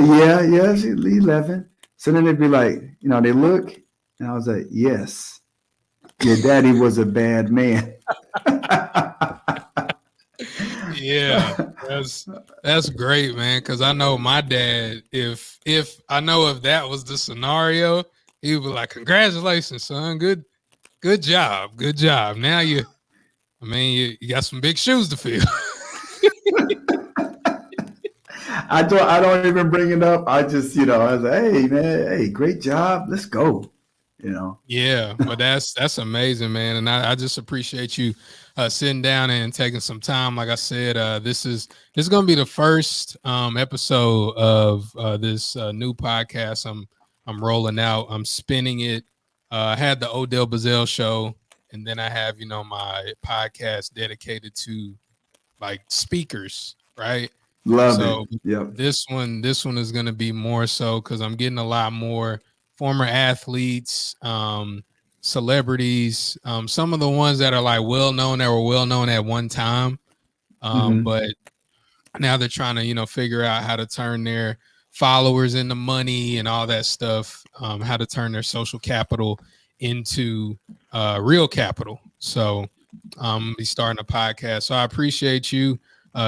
yeah, she's 11. So then they'd be like, they look, and I was like, yes, your daddy was a bad man. Yeah, that's great, man. Because I know my dad. If I know if that was the scenario, he would be like, "Congratulations, son. Good job. Good job. Now you got some big shoes to fill." I don't even bring it up. I just, I was like, hey man, hey, great job. Let's go. You know. Yeah, but that's amazing, man, and I just appreciate you sitting down and taking some time. Like I said, this is gonna be the first episode of this new podcast. I'm rolling out. I'm spinning it. I had the Odell Bazell show, and then I have my podcast dedicated to like speakers, right? Love it. So Yep. this one is gonna be more so because I'm getting a lot more former athletes, celebrities, some of the ones that are like well known that were well known at one time, but now they're trying to figure out how to turn their followers into money and all that stuff, how to turn their social capital into real capital. So be starting a podcast. So I appreciate you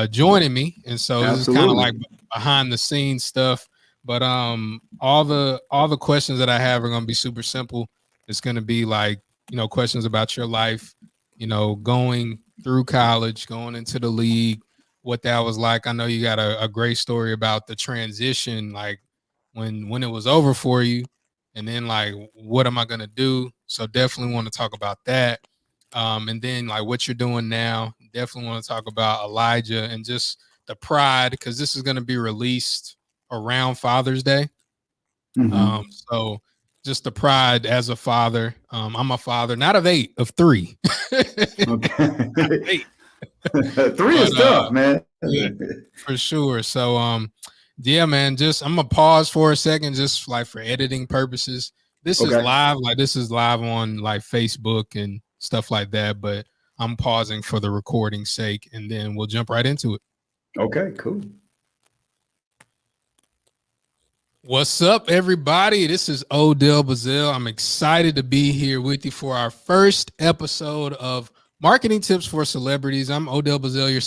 joining me. And so this is kind of like behind the scenes stuff. But all the questions that I have are going to be super simple. It's going to be like questions about your life, going through college, going into the league, what that was like. I know you got a great story about the transition, like when it was over for you, and then like what am I going to do? So definitely want to talk about that. And then like what you're doing now. Definitely want to talk about Elijah and just the pride, because this is going to be released around Father's Day. So just the pride as a father. I'm a father, not of 8, of 3. Okay. 8. 3 is tough, man. Yeah, for sure. So yeah, man, just I'm gonna pause for a second, just like for editing purposes. This is live, like this is live on like Facebook and stuff like that, but I'm pausing for the recording's sake, and then we'll jump right into it. Okay, cool. What's up, everybody? This is Odell Bazell. I'm excited to be here with you for our first episode of Marketing Tips for Celebrities. I'm Odell Bazell, your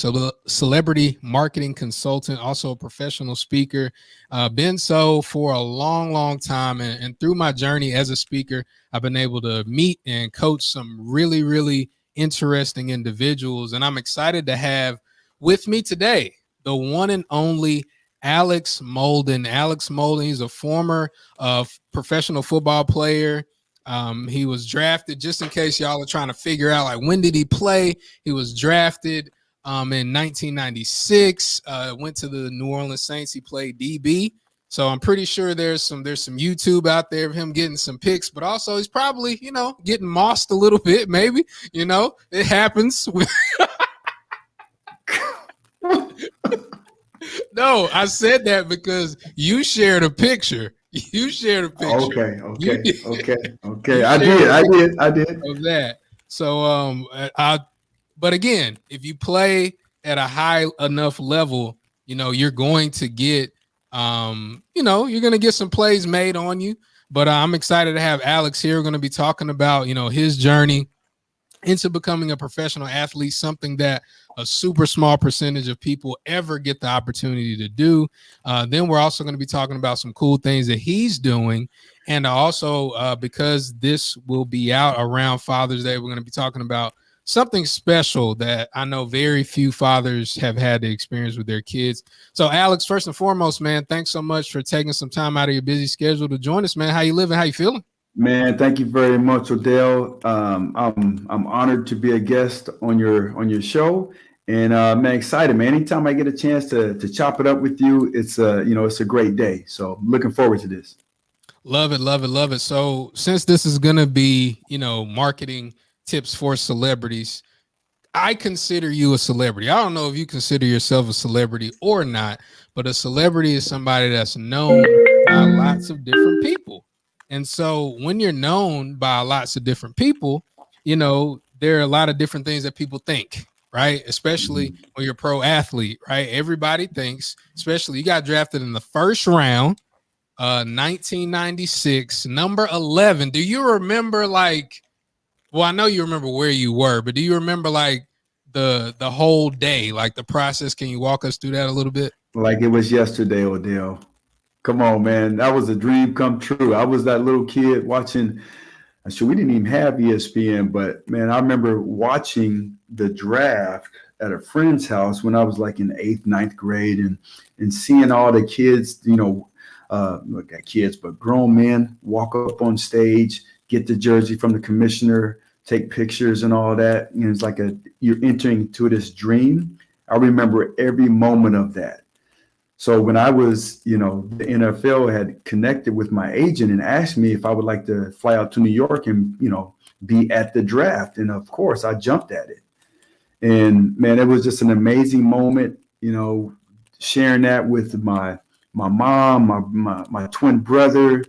celebrity marketing consultant, also a professional speaker. Been so for a long, long time. And through my journey as a speaker, I've been able to meet and coach some really, really interesting individuals. And I'm excited to have with me today the one and only Alex Molden. Alex Molden, he's a former professional football player. He was drafted, just in case y'all are trying to figure out like when did he play. He was drafted in 1996. Went to the New Orleans Saints. He played DB. So I'm pretty sure there's some YouTube out there of him getting some picks, but also he's probably getting mossed a little bit. Maybe it happens. No, I said that because you shared a picture. You shared a picture. Okay. I did. Of that. So, but again, if you play at a high enough level, you're going to get, you're going to get some plays made on you. But I'm excited to have Alex here. We're going to be talking about, his journey into becoming a professional athlete, something that a super small percentage of people ever get the opportunity to do. Then we're also going to be talking about some cool things that he's doing. And also, because this will be out around Father's Day, we're going to be talking about something special that I know very few fathers have had the experience with their kids. So, Alex, first and foremost, man, thanks so much for taking some time out of your busy schedule to join us, man. How you living? How you feeling? Man, thank you very much, Odell. I'm honored to be a guest on your show, and man, excited, man. Anytime I get a chance to chop it up with you, it's a great day. So I'm looking forward to this. Love it, love it, love it. So since this is gonna be marketing tips for celebrities, I consider you a celebrity. I don't know if you consider yourself a celebrity or not, but a celebrity is somebody that's known by lots of different people. And so when you're known by lots of different people, there are a lot of different things that people think. right? Especially when you're a pro athlete, right? Everybody thinks, especially you got drafted in the first round, 1996, number 11. Do you remember like, well, I know you remember where you were, but do you remember like the whole day, like the process? Can you walk us through that a little bit? Like it was yesterday, Odell. Come on, man. That was a dream come true. I was that little kid watching. So we didn't even have ESPN, but man, I remember watching the draft at a friend's house when I was like in eighth, ninth grade, and seeing all the kids, look at kids, but grown men walk up on stage, get the jersey from the commissioner, take pictures and all that. It's like you're entering into this dream. I remember every moment of that. So when I was, the NFL had connected with my agent and asked me if I would like to fly out to New York and, be at the draft. And of course I jumped at it. And man, it was just an amazing moment, sharing that with my mom, my twin brother,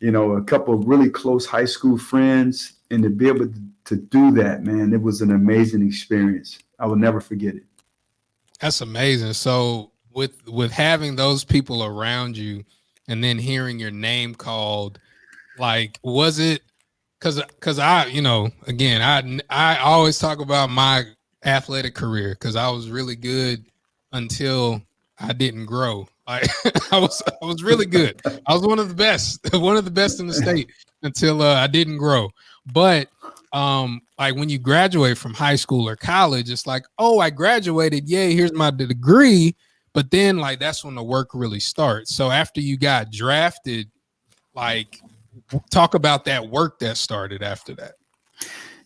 a couple of really close high school friends. And to be able to do that, man, it was an amazing experience. I will never forget it. That's amazing. So with having those people around you and then hearing your name called, like, was it because I, again, I always talk about my athletic career because I was really good until I didn't grow. Like I was really good. I was one of the best, one of the best in the state until I didn't grow. But like when you graduate from high school or college, it's like, oh, I graduated, yay, here's my degree. But then like that's when the work really starts. So after you got drafted, like talk about that work that started after that.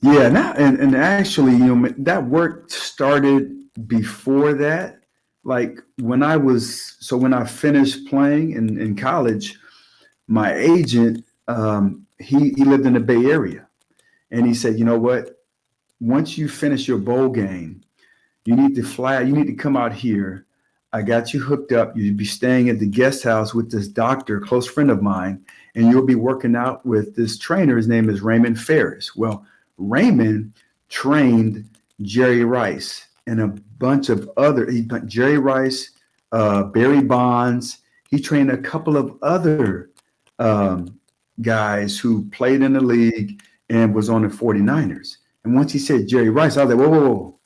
Yeah, and actually, that work started before that. Like when I finished playing in college, my agent, he lived in the Bay Area, and he said, you know what? Once you finish your bowl game, you need to fly. You need to come out here. I got you hooked up. You'd be staying at the guest house with this doctor, a close friend of mine, and you'll be working out with this trainer. His name is Raymond Ferris. Well, Raymond trained Jerry Rice and a bunch of Jerry Rice, Barry Bonds. He trained a couple of other guys who played in the league and was on the 49ers. And once he said Jerry Rice, I was like, whoa,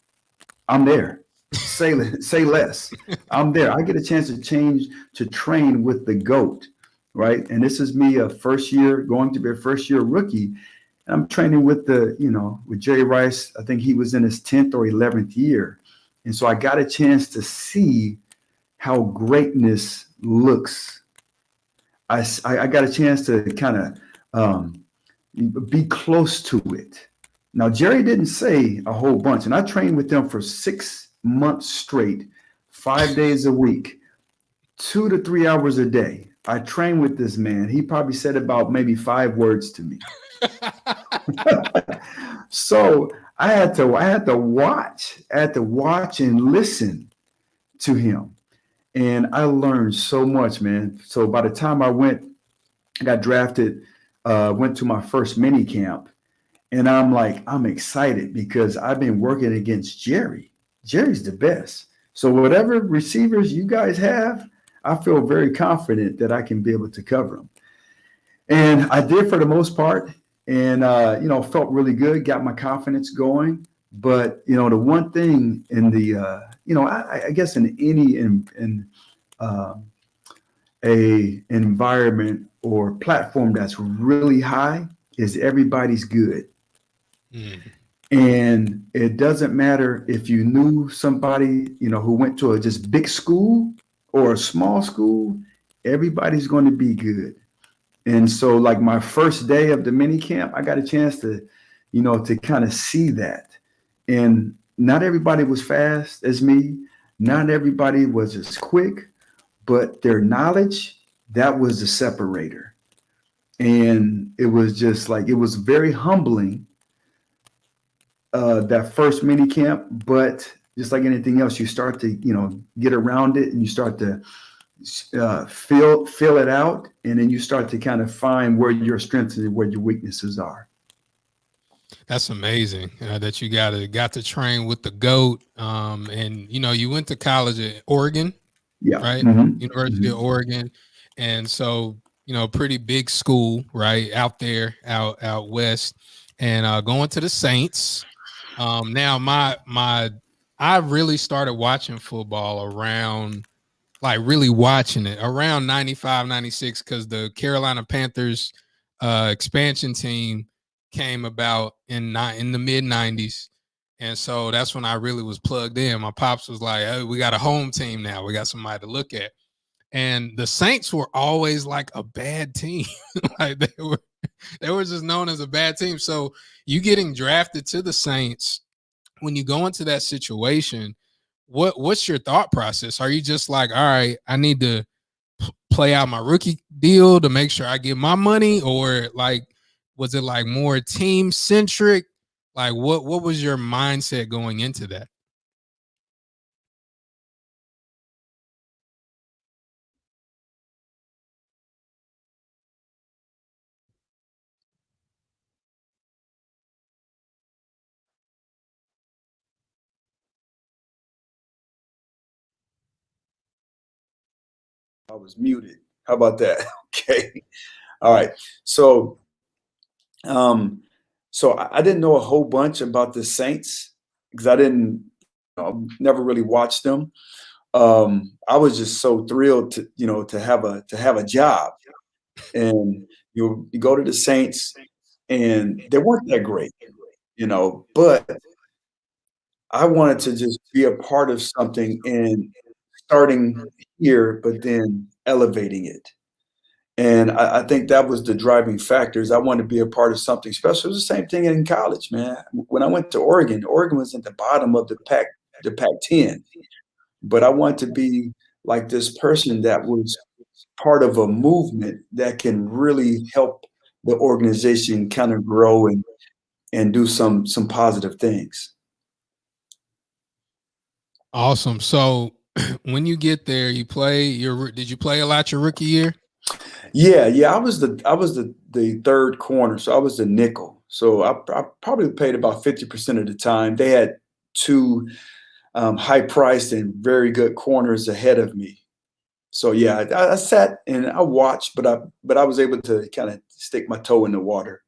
I'm there. Say less. I'm there. I get a chance to train with the GOAT, right? And this is me going to be a first year rookie. I'm training with with Jerry Rice. I think he was in his 10th or 11th year. And so I got a chance to see how greatness looks. I got a chance to kind of be close to it. Now, Jerry didn't say a whole bunch, and I trained with them for 6 months straight, 5 days a week, 2 to 3 hours a day. I trained with this man. He probably said about maybe 5 words to me. So I had to watch and listen to him. And I learned so much, man. So by the time I got drafted, went to my first mini camp, and I'm excited because I've been working against Jerry. Jerry's the best. So whatever receivers you guys have, I feel very confident that I can be able to cover them. And I did for the most part. And, felt really good, got my confidence going. But, the one thing in the, I guess in any a environment or platform that's really high is everybody's good. Mm. And it doesn't matter if you knew somebody, who went to a just big school or a small school, everybody's going to be good. And so like my first day of the mini camp, I got a chance to, to kind of see that. And not everybody was fast as me. Not everybody was as quick, but their knowledge, that was the separator. And it was just like, it was very humbling, that first mini camp, but just like anything else, you start to, get around it and you start to feel it out, and then you start to kind of find where your strengths and where your weaknesses are. That's amazing that you got to train with the GOAT. And you know, you went to college at Oregon, Yeah. right? University of Oregon. And so, you know, pretty big school, right? Out there, out west. And going to the Saints. Now I really started watching football around, like really watching it around 95, 96, because the Carolina Panthers expansion team came about in the mid 90s. And so that's when I really was plugged in. My pops was like, "Oh, we got a home team now. We got somebody to look at." And the Saints were always like a bad team. Like they were just known as a bad team. So you getting drafted to the Saints, when you go into that situation, what's your thought process? Are you just like, all right, I need to play out my rookie deal to make sure I get my money, or like was it like more team centric? Like what was your mindset going into that? I was muted. How about that? Okay. All right. So, um, I didn't know a whole bunch about the Saints because I didn't, never really watched them. I was just so thrilled to, to have a job, and you go to the Saints, and they weren't that great, but I wanted to just be a part of something and starting here, but then elevating it. And I think that was the driving factors. I wanted to be a part of something special. It was the same thing in college, man. When I went to Oregon, Oregon was at the bottom of the Pac-10. But I wanted to be like this person that was part of a movement that can really help the organization kind of grow and do some positive things. Awesome. So when you get there, did you play a lot your rookie year? Yeah. I was the third corner, so I was the nickel. So I probably played about 50% of the time. They had two high priced and very good corners ahead of me. So yeah, I sat and I watched, but I was able to kind of stick my toe in the water.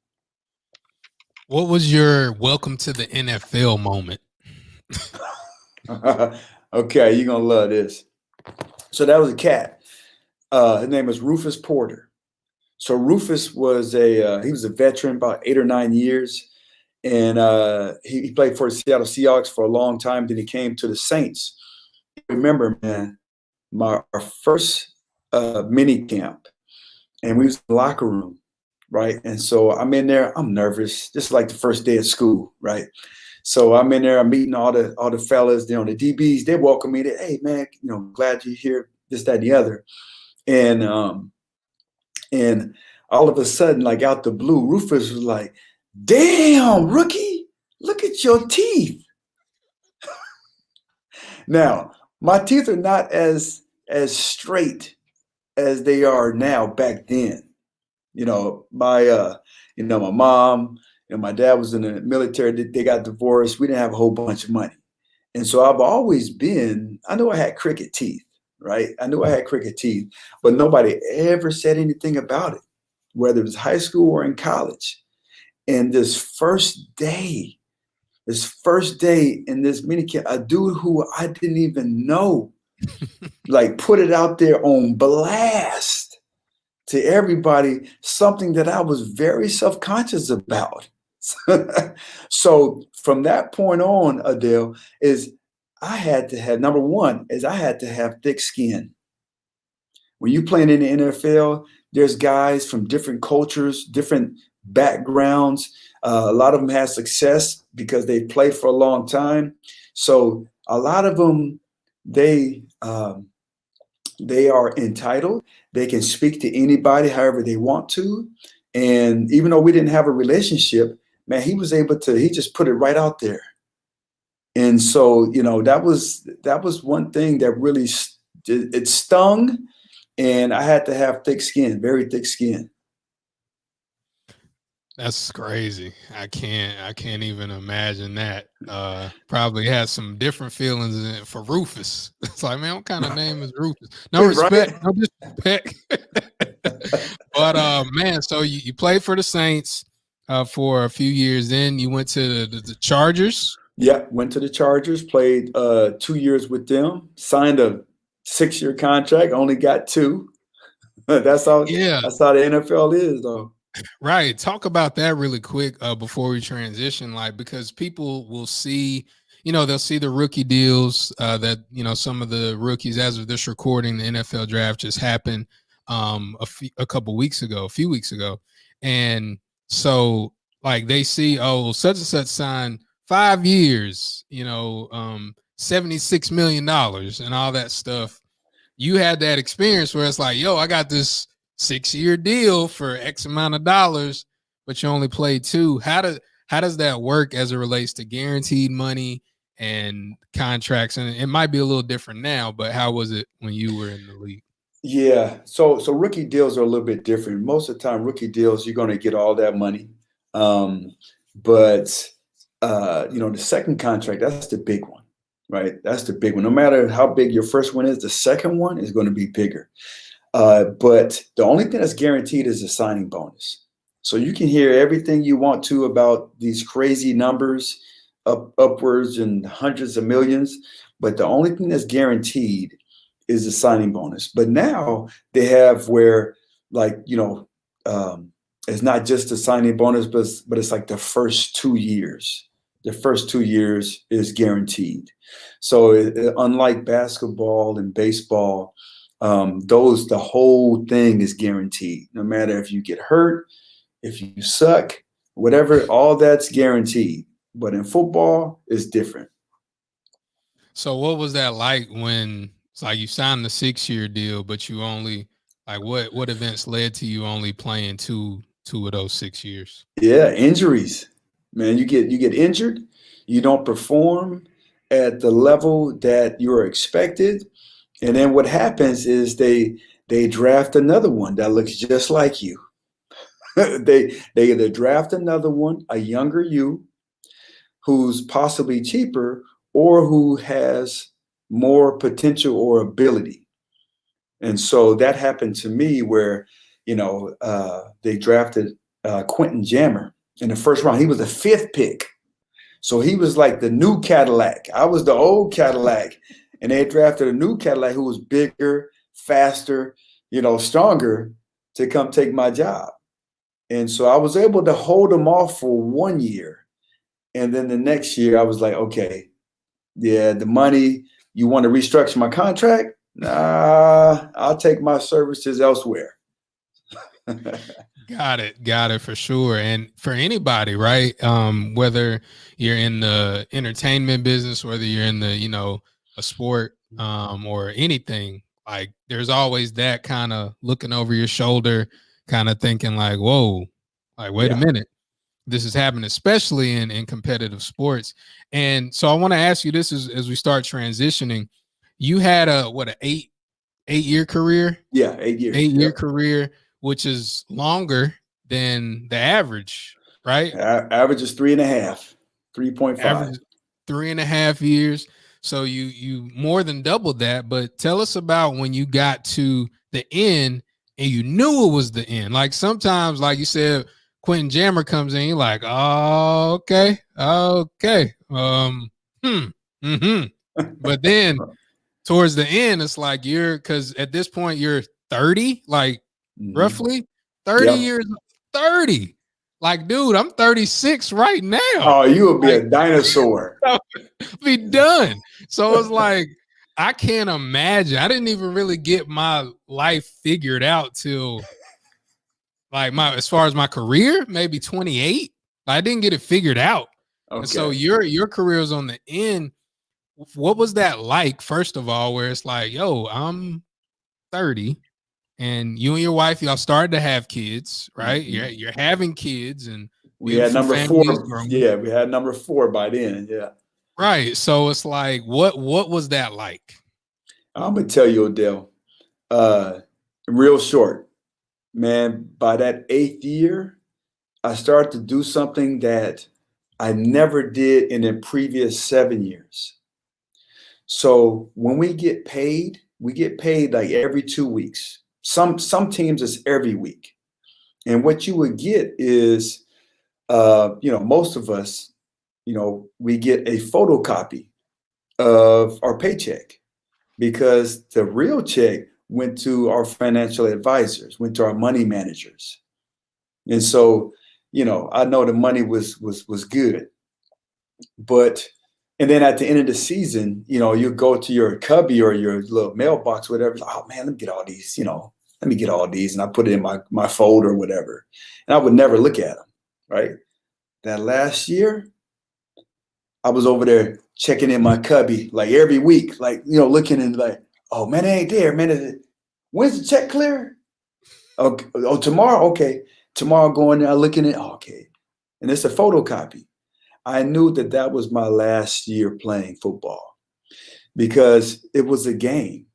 What was your welcome to the NFL moment? Okay, you're gonna love this. So that was a cat. His name was Rufus Porter. So Rufus was he was a veteran, about 8 or 9 years, and he played for the Seattle Seahawks for a long time. Then he came to the Saints. Remember, man, our first mini camp, and we was in the locker room, right? And so I'm in there, I'm nervous, just like the first day of school, right? So I'm in there, I'm meeting all the fellas, the DBs, they welcome me. Hey man, glad you're here, this, that, and the other. And all of a sudden, like out the blue, Rufus was like, "Damn, rookie, look at your teeth." Now, my teeth are not as straight as they are now back then. My mom and my dad was in the military. They got divorced. We didn't have a whole bunch of money. And so I knew I had crooked teeth, right? I knew I had crooked teeth, but nobody ever said anything about it, whether it was high school or in college. And this first day in this minicamp, a dude who I didn't even know, like put it out there on blast to everybody, something that I was very self-conscious about. So from that point on, Adele, is I had to have, number one is I had to have thick skin. When you playing in the NFL, there's guys from different cultures, different backgrounds. A lot of them had success because they played for a long time. So a lot of them, they they are entitled. They can speak to anybody however they want to. And even though we didn't have a relationship, man, he just put it right out there. And so, that was one thing that really it stung, and I had to have thick skin, very thick skin. That's crazy. I can't even imagine that. Probably has some different feelings in it for Rufus. It's like, man, what kind of name is Rufus? No respect, Right? no disrespect. But man, so you played for the Saints for a few years, then you went to the Chargers. Yeah, went to the Chargers, played 2 years with them, signed a 6-year contract, only got two. That's how Yeah, that's how the NFL is, though. right. Talk about that really quick before we transition, like because people will see, they'll see the rookie deals that some of the rookies, as of this recording, the NFL draft just happened a few weeks ago, and so like they see, oh, such and such signed 5 years, $76 million and all that stuff. You had that experience where it's like, yo, I got this 6-year deal for X amount of dollars, but you only played two. How does that work as it relates to guaranteed money and contracts? And it might be a little different now, but how was it when you were in the league? Yeah, so rookie deals are a little bit different. Most of the time, rookie deals you're going to get all that money, um, but the second contract, that's the big one, right? That's the big one. No matter how big your first one is, the second one is going to be bigger. But the only thing that's guaranteed is the signing bonus. So you can hear everything you want to about these crazy numbers, upwards and hundreds of millions, but the only thing that's guaranteed is the signing bonus. But now they have where, like, it's not just the signing bonus, but it's like the first 2 years. The first 2 years is guaranteed. So unlike basketball and baseball, the whole thing is guaranteed. No matter if you get hurt, if you suck, whatever, all that's guaranteed. But in football, it's different. So what was that like when it's like you signed the 6-year deal, but you only like what events led to you only playing two of those 6 years? Yeah, injuries, man. You get injured, you don't perform at the level that you're expected, and then what happens is they draft another one that looks just like you. They either draft another one, a younger you, who's possibly cheaper, or who has more potential or ability. And so that happened to me where, they drafted Quentin Jammer in the first round. He was the fifth pick. So he was like the new Cadillac. I was the old Cadillac. And they drafted a new Cadillac who was bigger, faster, stronger to come take my job. And so I was able to hold him off for 1 year. And then the next year I was like, okay, yeah, the money, you want to restructure my contract? Nah, I'll take my services elsewhere. Got it for sure. And for anybody, right? Whether you're in the entertainment business, whether you're in the, a sport, or anything, like there's always that kind of looking over your shoulder, kind of thinking like, whoa, like, wait a Yeah, minute, this is happening, especially in competitive sports. And so I want to ask you this as we start transitioning. You had a 8-year career, yeah, 8 years. 8-year Yep. career, which is longer than the average, right? Average is 3.5, 3.5. Average 3.5 years. So you more than doubled that. But tell us about when you got to the end and you knew it was the end. Like sometimes, like you said, Quentin Jammer comes in, you're like, oh, okay, okay. But then towards the end, it's like because at this point you're 30, like Mhm. roughly 30 Yep. years, 30. Like, dude, I'm 36 right now. Oh, you would be Like, a dinosaur. be done. So it's like, I can't imagine. I didn't even really get my life figured out till like as far as my career, maybe 28. I didn't get it figured out. And so Okay. your career is on the end. What was that like, first of all, where it's like, yo, I'm 30 and you and your wife, y'all started to have kids, right? You're, Mhm. you're having kids and We had beautiful number four. families growing. Yeah, we had number four by then. Yeah. Right. So it's like, what was that like? I'm gonna tell you, Odell. Uh, real short, man. By that 8th year, I started to do something that I never did in the previous 7 years. So when we get paid like every 2 weeks. Some teams it's every week. And what you would get is, most of us, we get a photocopy of our paycheck, because the real check went to our financial advisors, went to our money managers. And so, I know the money was good, but and then at the end of the season, you go to your cubby or your little mailbox, whatever. Oh man, let me get all these, and I put it in my folder or whatever. And I would never look at them, right? That last year, I was over there checking in my cubby like every week, like, looking and like, oh man, it ain't there, man. When's the check clear? Okay, oh, tomorrow. Okay. Tomorrow going there, looking at, okay. And it's a photocopy. I knew that was my last year playing football, because it was a game.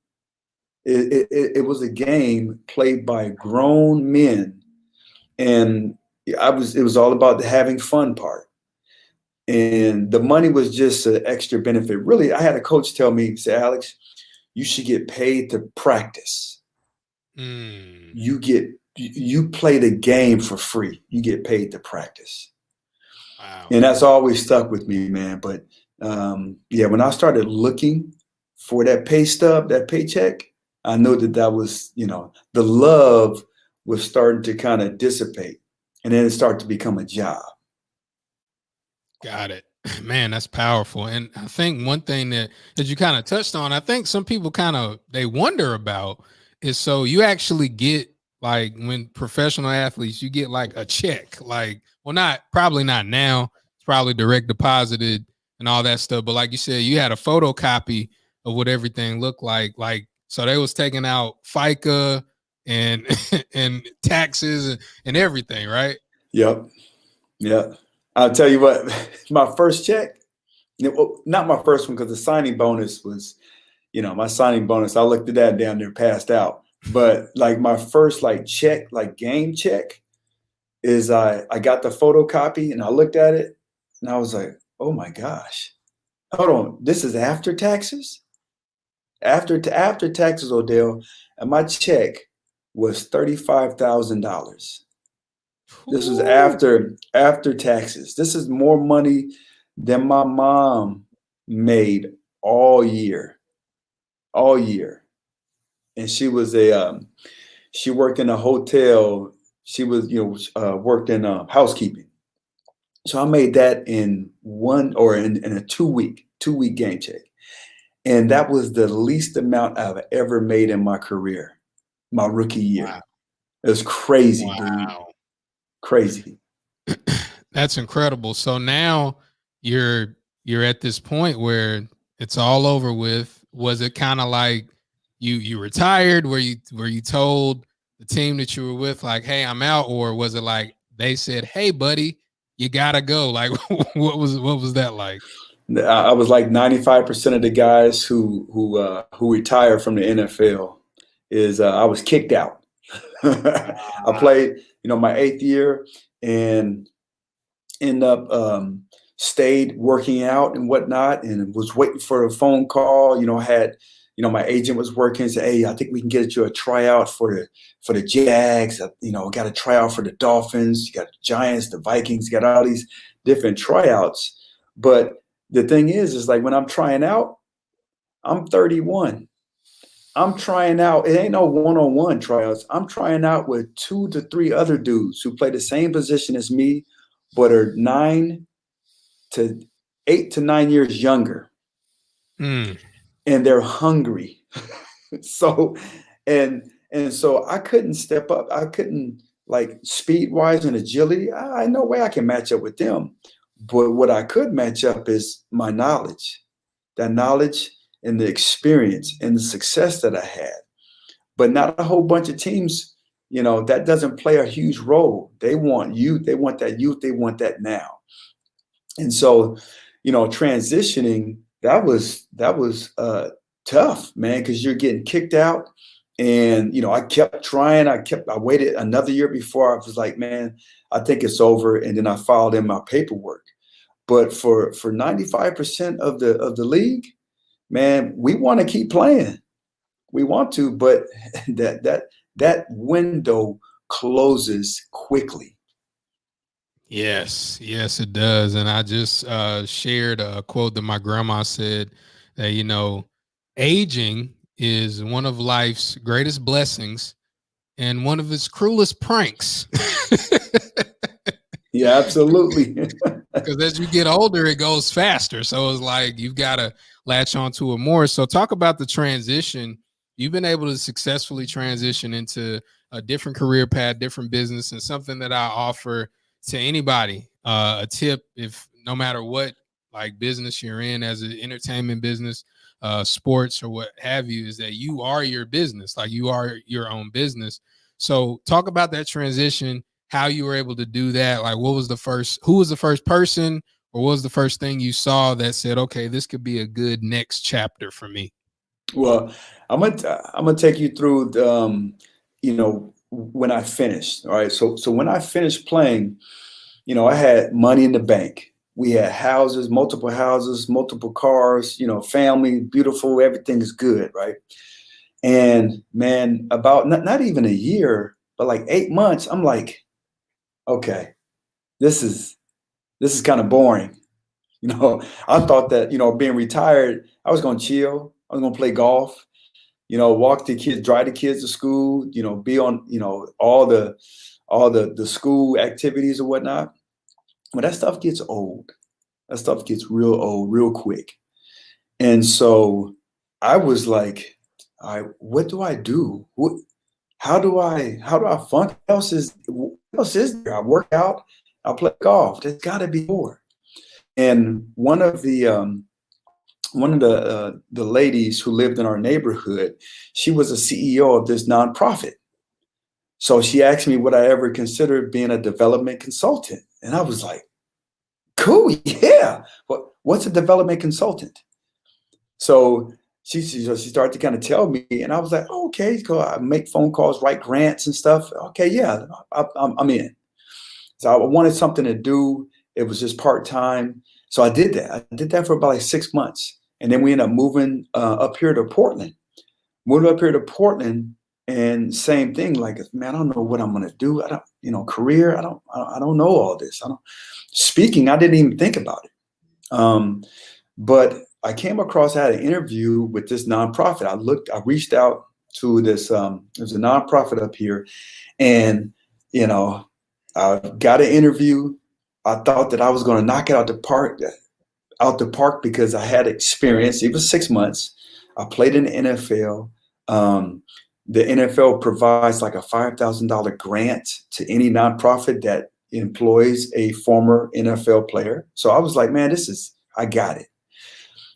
It was a game played by grown men. And it was all about the having fun part. And the money was just an extra benefit. Really, I had a coach tell me, say, Alex, you should get paid to practice. You play the game for free. You get paid to practice. Wow. And that's always stuck with me, man. But when I started looking for that pay stub, that paycheck, I knew that was, the love was starting to kind of dissipate, and then it started to become a job. Got it. Man, that's powerful. And I think one thing that you kind of touched on, I think some people they wonder about is, so you actually get, like, when professional athletes, you get like a check, like, well, probably not now. It's probably direct deposited and all that stuff. But like you said, you had a photocopy of what everything looked like. So they was taking out FICA and and taxes and everything, right? Yep. Yeah. I'll tell you what, my first check, not my first one, because the signing bonus was, my signing bonus, I looked at that down there, passed out. But like my first check, like game check, is I got the photocopy and I looked at it and I was like, oh my gosh, hold on, this is after taxes? After taxes, Odell, and my check was $35,000. This was after taxes. This is more money than my mom made all year. And she was she worked in a hotel. She was, worked in housekeeping. So I made that in in a 2-week game check. And that was the least amount I've ever made in my career, my rookie year. Wow. It was crazy, dude. Crazy. That's incredible. So now you're at this point where it's all over with. Was it kind of like you retired? Were you told the team that you were with, like, hey, I'm out? Or was it like they said, hey buddy, you gotta go? Like, what was that like? I was like 95% of the guys who retired from the NFL is I was kicked out. I played, my 8th year and end up stayed working out and whatnot, and was waiting for a phone call. Had my agent was working, said, hey, I think we can get you a tryout for the Jags. Got a tryout for the Dolphins. You got the Giants, the Vikings. You got all these different tryouts. But the thing is like when I'm trying out, I'm 31. I'm trying out. It ain't no one-on-one tryouts. I'm trying out with 2 to 3 other dudes who play the same position as me, but are 8 to 9 years younger. And they're hungry. So I couldn't step up. I couldn't, like, speed wise and agility. I no way I can match up with them. But what I could match up is my knowledge, that knowledge and the experience and the success that I had. But not a whole bunch of teams, that doesn't play a huge role. They want youth. They want that youth. They want that now. And so, transitioning, that was tough, man, because you're getting kicked out. And, I kept trying. I waited another year before I was like, man, I think it's over. And then I filed in my paperwork. But for 95% of the league, man, we want to keep playing. We want to, but that window closes quickly. Yes, yes, it does. And I just shared a quote that my grandma said that, aging is one of life's greatest blessings and one of its cruelest pranks. Yeah, absolutely. Because as you get older, it goes faster. So it's like you've got to latch onto it more. So talk about the transition. You've been able to successfully transition into a different career path, different business, and something that I offer to anybody. A tip, if no matter what like business you're in, as an entertainment business, sports or what have you, is that you are your business. Like you are your own business. So talk about that transition, how you were able to do that. Like who was the first person, or what was the first thing you saw that said, okay, this could be a good next chapter for me? Well, I'm gonna take you through when I finished. All right. So when I finished playing, I had money in the bank. We had multiple houses, multiple cars, family, beautiful, everything is good, right? And man, about not even a year, but like 8 months, I'm like, okay, this is kind of boring. I thought that, being retired, I was gonna chill, I was gonna play golf, walk the kids, drive the kids to school, be on, all the school activities or whatnot. But that stuff gets old. That stuff gets real old real quick. And so I was like, all right, what do I do? How do I function? What else is there? I work out, I play golf. There's gotta be more. And one of the ladies who lived in our neighborhood, she was a CEO of this nonprofit. So she asked me would I ever consider being a development consultant. And I was like, cool, yeah. What's a development consultant? So she started to kind of tell me, and I was like, oh, okay, cool. I make phone calls, write grants and stuff. Okay, yeah, I'm in. So I wanted something to do. It was just part time. So I did that. I did that for about like 6 months. And then we ended up moving up here to Portland. Moved up here to Portland, and same thing. Like, man, I don't know what I'm gonna do. I don't, career. I don't know all this. I don't speaking. I didn't even think about it. But I came across, I had an interview with this nonprofit. I reached out to this. There's a nonprofit up here, and I got an interview. I thought that I was going to knock it out the park because I had experience. It was 6 months. I played in the NFL. The NFL provides like a $5,000 grant to any nonprofit that employs a former NFL player. So I was like, man, I got it.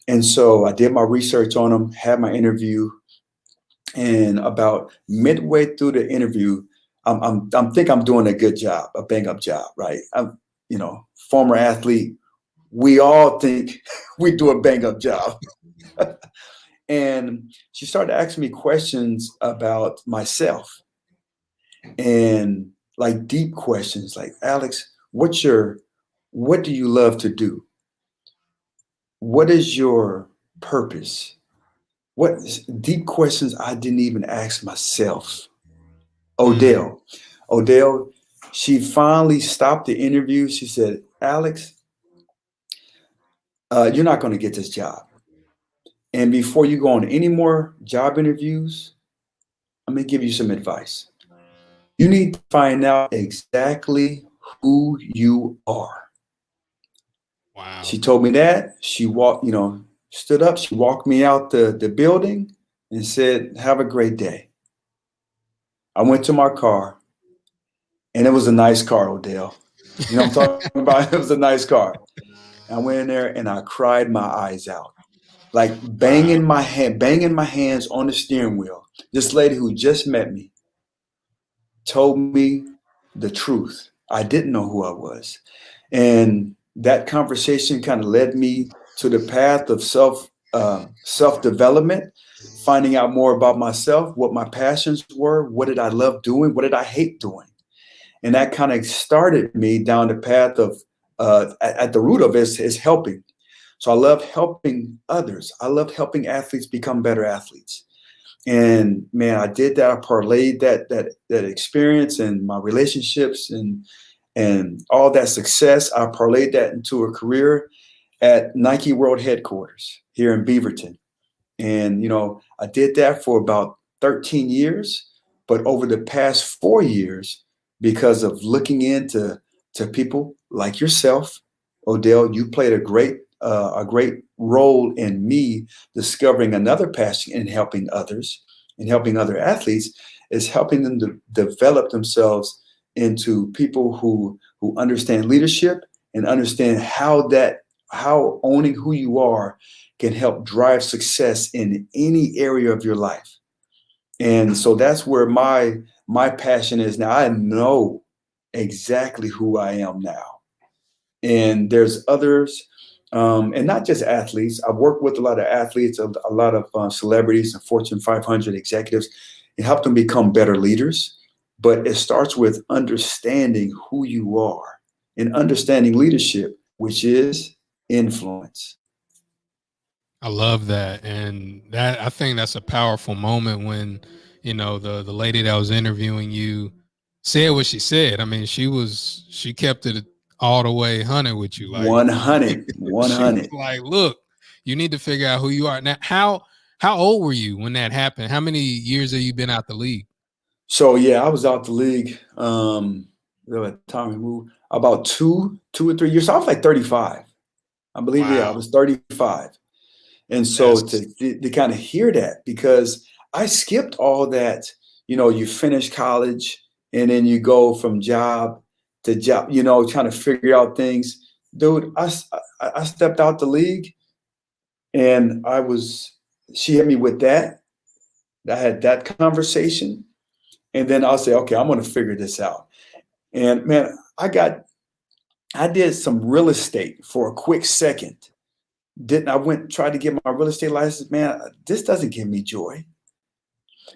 And so I did my research on them, had my interview, and about midway through the interview, I'm think I'm doing a good job, a bang up job, right? I'm, former athlete. We all think we do a bang up job. And she started asking me questions about myself, and like deep questions, like, Alex, what do you love to do? What is your purpose? What deep questions I didn't even ask myself. Odell, she finally stopped the interview. She said, Alex, you're not going to get this job. And before you go on any more job interviews, I'm going to give you some advice. You need to find out exactly who you are. Wow. She told me that. She stood up. She walked me out the building and said, have a great day. I went to my car, and it was a nice car, Odell. You know what I'm talking about? It was a nice car. I went in there and I cried my eyes out, like banging my hands on the steering wheel. This lady who just met me told me the truth. I didn't know who I was. And that conversation kind of led me to the path of self development. finding out more about myself, what my passions were, what did I love doing, what did I hate doing. And that kind of started me down the path of, at the root of it is helping. So I love helping others. I love helping athletes become better athletes. And man, I did that. I parlayed that experience and my relationships and all that success. I parlayed that into a career at Nike World Headquarters here in Beaverton. And I did that for about 13 years. But over the past 4 years, because of looking into people like yourself, Odell, you played a great role in me discovering another passion in helping others and helping other athletes, is helping them to develop themselves into people who understand leadership and understand how owning who you are can help drive success in any area of your life. And so that's where my passion is now. I know exactly who I am now. And there's others, and not just athletes. I've worked with a lot of athletes, a lot of celebrities and Fortune 500 executives, and help them become better leaders. But it starts with understanding who you are and understanding leadership, which is influence. I love that, and that I think that's a powerful moment when the lady that was interviewing you said what she said. I mean, she kept it all the way 100 with you. Like 100, she was 100. like, "Look, you need to figure out who you are." Now, how old were you when that happened? How many years have you been out the league? So yeah, I was out the league at the time we moved about 2 or 3 years. So I was like 35. I believe, yeah, I Wow, was 35. And so that's to kind of hear that, because I skipped all that, you finish college and then you go from job to job, trying to figure out things. Dude, I stepped out the league and she hit me with that. I had that conversation. And then I'll say, okay, I'm going to figure this out. And man, I did some real estate for a quick second. Didn't I went tried to get my real estate license? Man, this doesn't give me joy.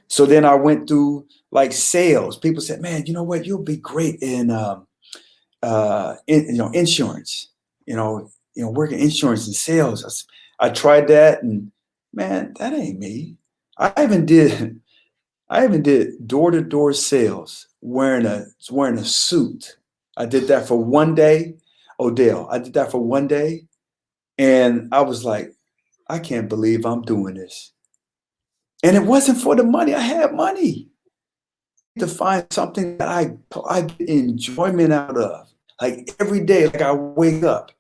So then I went through like sales. People said, man, you know what? You'll be great in insurance. Working insurance and sales. I tried that, and man, that ain't me. I even did I even did door-to-door sales wearing a suit. I did that for one day, Odell. I did that for one day, and I was like, I can't believe I'm doing this. And it wasn't for the money. I had money to find something that I get enjoyment out of. Like every day, like I wake up,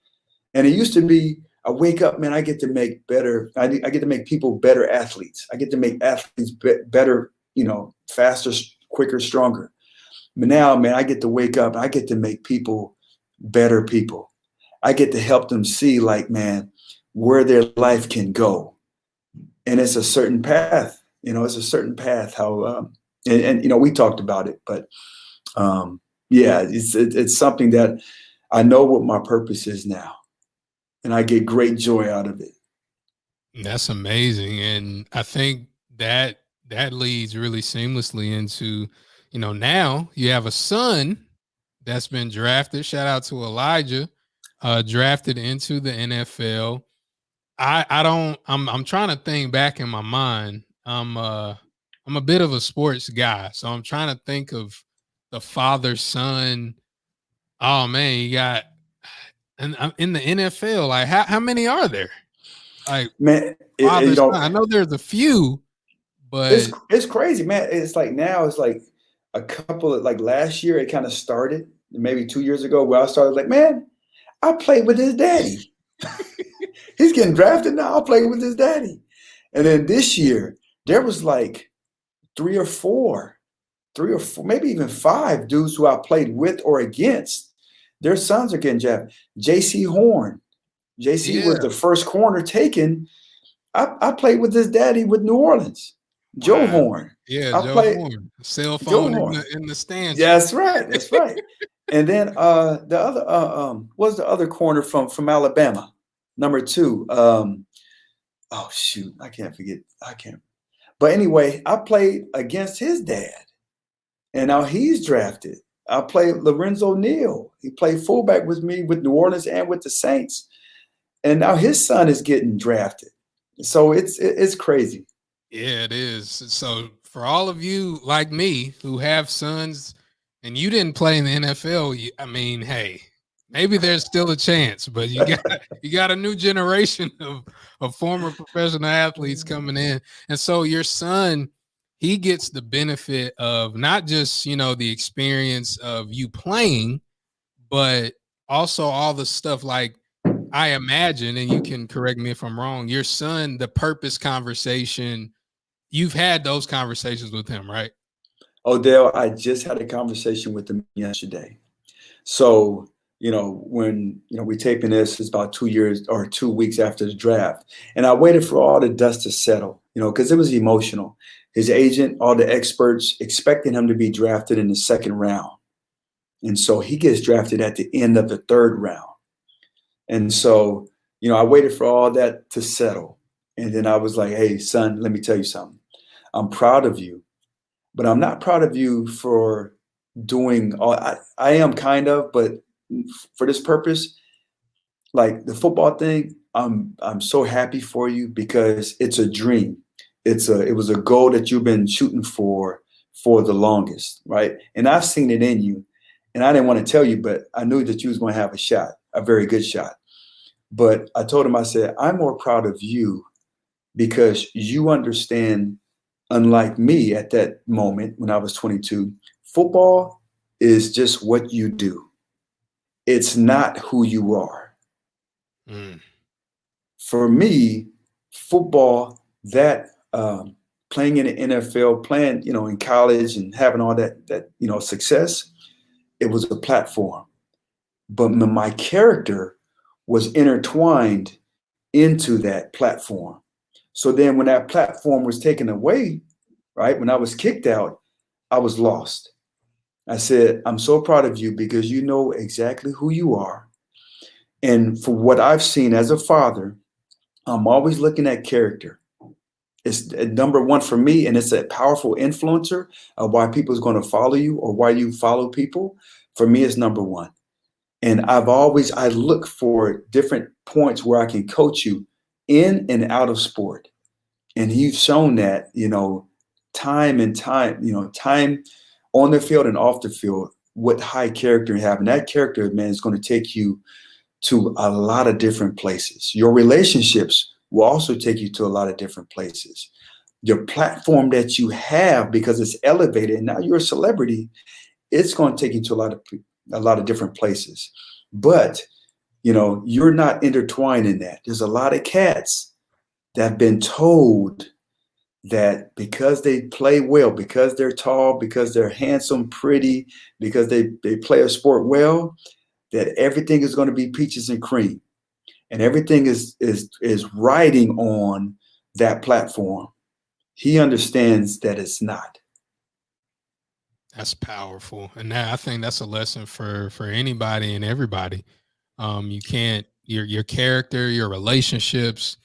and it used to be I wake up, man. I get to make better. I get to make people better athletes. I get to make athletes better. Faster, quicker, stronger. But now, man, I get to wake up. I get to make people better people. I get to help them see, like, man, where their life can go. And it's a certain path. It's a certain path. How and we talked about it, but yeah, it's something that I know what my purpose is now, and I get great joy out of it. That's amazing. And I think that leads really seamlessly into, now you have a son that's been drafted. Shout out to Elijah, drafted into the NFL. I don't I'm trying to think back in my mind. I'm a bit of a sports guy, so I'm trying to think of the father son. Oh man, you got and in the NFL, like how many are there? Like Man, father son. I know there's a few, but it's crazy, man. It's like now it's like a couple of like last year it kind of started, maybe 2 years ago, where I started like, man, I played with his daddy. He's getting drafted now. I'll play with his daddy. And then this year, there was like three or four, maybe even five dudes who I played with or against. Their sons are getting drafted. JC Horn. JC was yeah, the first corner taken. I played with his daddy with New Orleans. Joe wow, Horn. yeah, I Joe played Horn, cell Joe phone in Horn. the stands. Yeah, that's right. That's right. And then the other was the other corner from Alabama, number two. Oh shoot, I can't forget. I can't. But anyway, I played against his dad, and now he's drafted. I played Lorenzo Neal. He played fullback with me with New Orleans and with the Saints, and now his son is getting drafted. So it's crazy. Yeah, it is. So for all of you like me who have sons and you didn't play in the NFL, I mean, hey, maybe there's still a chance, but you got a new generation of former professional athletes coming in. And so your son, he gets the benefit of not just, the experience of you playing, but also all the stuff like I imagine, and you can correct me if I'm wrong, your son, the purpose conversation, you've had those conversations with him, right? Odell, I just had a conversation with him yesterday. So, when, we taping this, it's about 2 years or 2 weeks after the draft. And I waited for all the dust to settle, because it was emotional. His agent, all the experts expecting him to be drafted in the second round. And so he gets drafted at the end of the third round. And so, I waited for all that to settle. And then I was like, hey, son, let me tell you something. I'm proud of you, but I'm not proud of you for doing all I am kind of, but for this purpose, like the football thing, I'm so happy for you because it's a dream. It was a goal that you've been shooting for the longest, right? And I've seen it in you. And I didn't want to tell you, but I knew that you was going to have a shot, a very good shot. But I told him, I said, I'm more proud of you because you understand, unlike me at that moment when I was 22, football is just what you do. It's not who you are. Mm. For me, football, that playing in the NFL, playing, in college and having all that success, it was a platform. But my character was intertwined into that platform. So then when that platform was taken away, right, when I was kicked out, I was lost. I said, I'm so proud of you because you know exactly who you are. And for what I've seen as a father, I'm always looking at character. It's number one for me, and it's a powerful influencer of why people is going to follow you or why you follow people. For me, it's number one. And I look for different points where I can coach you in and out of sport. And you've shown that, time and time, time on the field and off the field, what high character you have. And that character, man, is going to take you to a lot of different places. Your relationships will also take you to a lot of different places. Your platform that you have, because it's elevated, and now you're a celebrity, it's going to take you to a lot of different places. But, you're not intertwined in that. There's a lot of cats that have been told that because they play well, because they're tall, because they're handsome, pretty, because they play a sport well, that everything is going to be peaches and cream. And everything is riding on that platform. He understands that it's not. That's powerful. And I think that's a lesson for anybody and everybody. You can't your character, your relationships,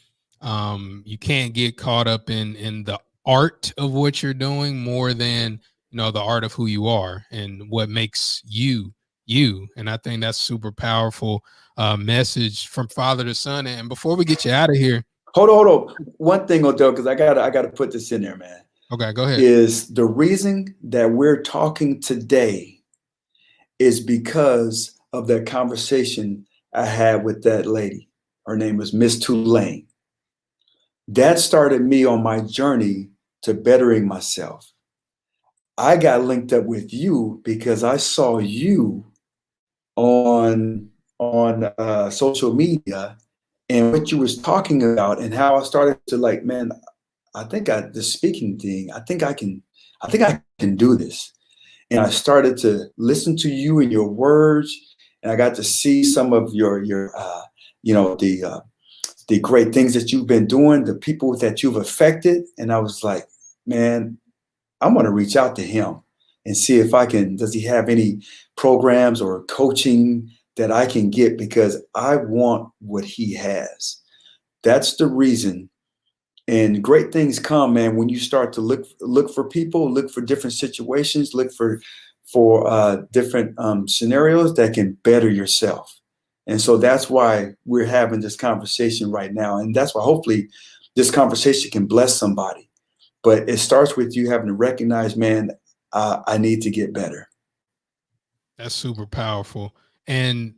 you can't get caught up in the art of what you're doing more than the art of who you are and what makes you you. And I think that's super powerful message from father to son. And before we get you out of here, Hold on. One thing, Odell, because I gotta put this in there, man. okay, go ahead. Is the reason that we're talking today is because of that conversation I had with that lady. Her name was Miss Tulane. That started me on my journey to bettering myself. I got linked up with you because I saw you on social media and what you was talking about and how I started to like, man, I think the speaking thing, I think I can do this. And I started to listen to you and your words, and I got to see some of your the great things that you've been doing, the people that you've affected. And I was like, man, I'm going to reach out to him and see if does he have any programs or coaching that I can get, because I want what he has. That's the reason. And great things come, man, when you start to look for people, look for different situations, look for different scenarios that can better yourself. And so that's why we're having this conversation right now. And that's why hopefully this conversation can bless somebody. But it starts with you having to recognize, man, I need to get better. That's super powerful. And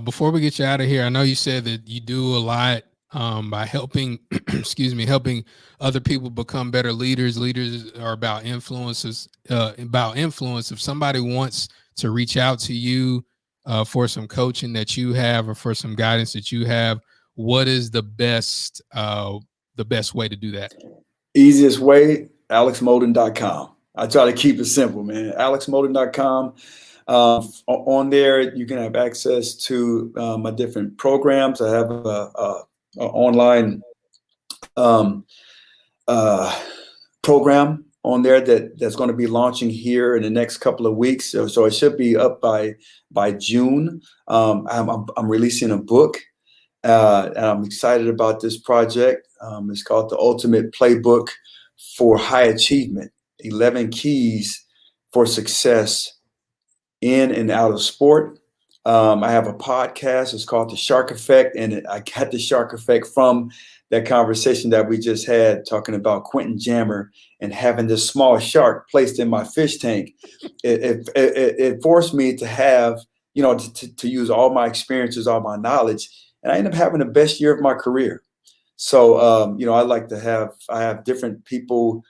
before we get you out of here, I know you said that you do a lot by helping, excuse me, helping other people become better leaders. Leaders are about influences, about influence. If somebody wants to reach out to you for some coaching that you have or for some guidance that you have, what is the best way to do that? Easiest way, alexmolden.com. I try to keep it simple, man. alexmolden.com. On there, you can have access to my different programs. I have a online program on there that's going to be launching here in the next couple of weeks. So it should be up by June. I'm releasing a book, and I'm excited about this project. It's called The Ultimate Playbook for High Achievement: 11 Keys for Success in and out of sport. I have a podcast. It's called The Shark Effect, and I got the Shark Effect from that conversation that we just had talking about Quentin Jammer and having this small shark placed in my fish tank. It forced me to have, to use all my experiences, all my knowledge, and I ended up having the best year of my career. So, I have different people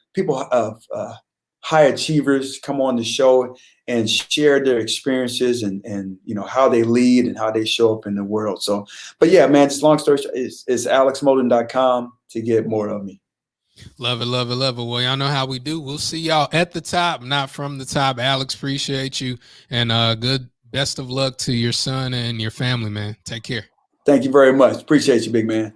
high achievers come on the show and share their experiences and how they lead and how they show up in the world. So, but yeah, man, just long story short, it's alexmolden.com to get more of me. Love it, love it, love it. Well, y'all know how we do. We'll see y'all at the top, not from the top. Alex, appreciate you, and best of luck to your son and your family, man. Take care. Thank you very much. Appreciate you, big man.